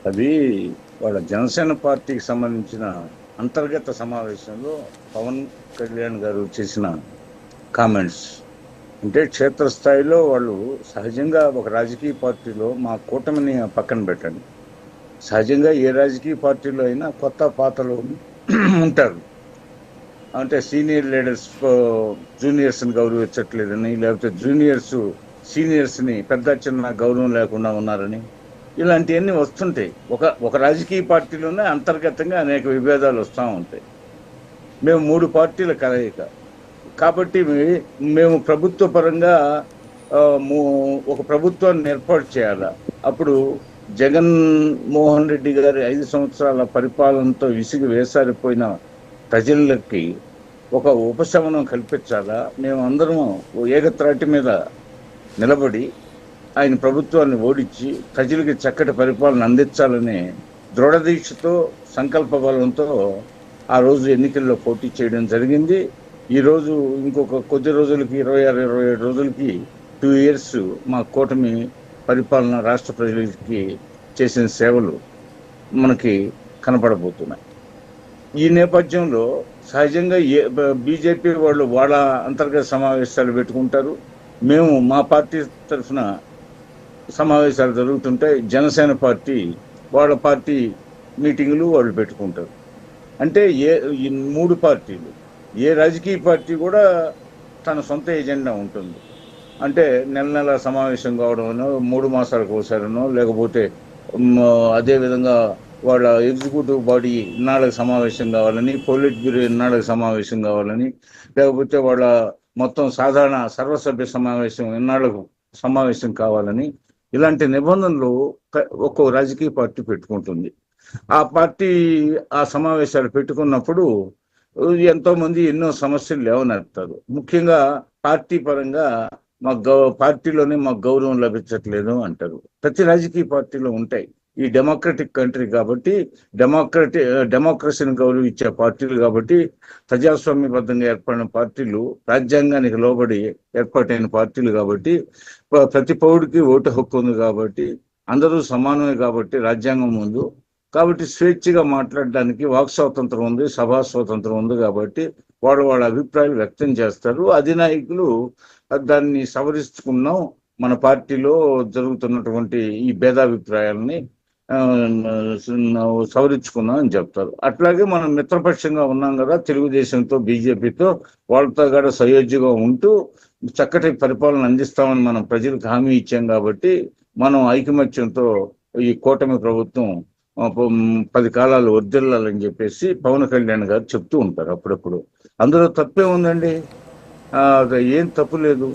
అది వాళ్ళ జనసేన పార్టీకి సంబంధించిన అంతర్గత సమావేశంలో పవన్ కళ్యాణ్ గారు చేసిన కామెంట్స్. అంటే క్షేత్రస్థాయిలో వాళ్ళు సహజంగా ఒక రాజకీయ పార్టీలో మా కూటమిని పక్కన పెట్టండి, సహజంగా ఏ రాజకీయ పార్టీలో అయినా కొత్త పాతలు ఉంటారు. అంటే సీనియర్ లీడర్స్ జూనియర్స్ని గౌరవించట్లేదని, లేకపోతే జూనియర్స్ సీనియర్స్ని పెద్ద చిన్న గౌరవం లేకుండా ఉన్నారని, ఇలాంటివన్నీ వస్తుంటాయి. ఒక ఒక రాజకీయ పార్టీలోనే అంతర్గతంగా అనేక విభేదాలు వస్తూ ఉంటాయి. మేము 3 పార్టీల కలయిక కాబట్టి మేము ప్రభుత్వ పరంగా ఒక ప్రభుత్వాన్ని ఏర్పాటు చేయాలా. అప్పుడు జగన్మోహన్ రెడ్డి గారి 5 సంవత్సరాల పరిపాలనతో విసిగి వేసారిపోయిన ప్రజలకి ఒక ఉపశమనం కల్పించాలా. మేము అందరం ఏకత్రాటి మీద నిలబడి ఆయన ప్రభుత్వాన్ని ఓడించి ప్రజలకి చక్కటి పరిపాలన అందించాలనే దృఢదీక్షతో, సంకల్ప బలంతో ఆ రోజు ఎన్నికల్లో పోటీ చేయడం జరిగింది. ఈరోజు ఇంకొక కొద్ది రోజులకి 26-27 రోజులకి 2 years మా కూటమి పరిపాలన రాష్ట్ర ప్రజలకి చేసిన సేవలు మనకి కనపడబోతున్నాయి. ఈ నేపథ్యంలో సహజంగా బీజేపీ వాళ్ళు వాళ్ళ అంతర్గత సమావేశాలు పెట్టుకుంటారు. మేము మా పార్టీ తరఫున సమావేశాలు జరుగుతుంటాయి. జనసేన పార్టీ వాళ్ళ పార్టీ మీటింగులు వాళ్ళు పెట్టుకుంటారు. అంటే ఈ 3 పార్టీలు, ఏ రాజకీయ పార్టీ కూడా తన సొంత ఎజెండా ఉంటుంది. అంటే నెల సమావేశం కావడమనో, 3 మాసాలకు ఒకసారినో, లేకపోతే అదేవిధంగా వాళ్ళ ఎగ్జిక్యూటివ్ బాడీ ఇన్నాళ్ళకి సమావేశం కావాలని, పొలిట్ బ్యూరో ఇన్నాళ్ళకి సమావేశం కావాలని, లేకపోతే వాళ్ళ మొత్తం సాధారణ సర్వసభ్య సమావేశం ఇన్నాళ్ళకు సమావేశం కావాలని, ఇలాంటి నిబంధనలు ఒక్కో రాజకీయ పార్టీ పెట్టుకుంటుంది. ఆ పార్టీ ఆ సమావేశాలు పెట్టుకున్నప్పుడు ఎంతో మంది ఎన్నో సమస్యలు లేవనెత్తారు. ముఖ్యంగా పార్టీ పరంగా పార్టీలోనే మాకు గౌరవం లభించట్లేదు అంటారు. ప్రతి రాజకీయ పార్టీలో ఉంటాయి. ఈ డెమోక్రటిక్ కంట్రీ కాబట్టి, డెమోక్రసీని గౌరవించే పార్టీలు కాబట్టి, ప్రజాస్వామ్యబద్ధంగా ఏర్పడిన పార్టీలు, రాజ్యాంగానికి లోబడి ఏర్పాటైన పార్టీలు కాబట్టి, ప్రతి పౌరుడికి ఓటు హక్కు ఉంది కాబట్టి, అందరూ సమానమే కాబట్టి రాజ్యాంగం ముందు, కాబట్టి స్వేచ్ఛగా మాట్లాడడానికి వాక్ స్వాతంత్రం ఉంది, సభా స్వాతంత్రం ఉంది కాబట్టి వాళ్ళ అభిప్రాయాలు వ్యక్తం చేస్తారు. అధినాయకులు దాన్ని సవరిస్తున్నాం, మన పార్టీలో జరుగుతున్నటువంటి ఈ భేదాభిప్రాయాలని సవరించుకున్నాం అని చెప్తారు. అట్లాగే మనం మిత్రపక్షంగా ఉన్నాం కదా తెలుగుదేశంతో, బీజేపీతో, వాళ్ళతో కూడా సయోధ్యగా ఉంటూ చక్కటి పరిపాలన అందిస్తామని మనం ప్రజలకు హామీ ఇచ్చాం కాబట్టి మనం ఐకమత్యంతో ఈ కూటమి ప్రభుత్వం 10 కాలాలు వర్ధిల్లాలని చెప్పేసి పవన్ కళ్యాణ్ గారు చెప్తూ ఉంటారు అప్పుడప్పుడు. అందులో తప్పే ఉందండి? ఏం తప్పు లేదు.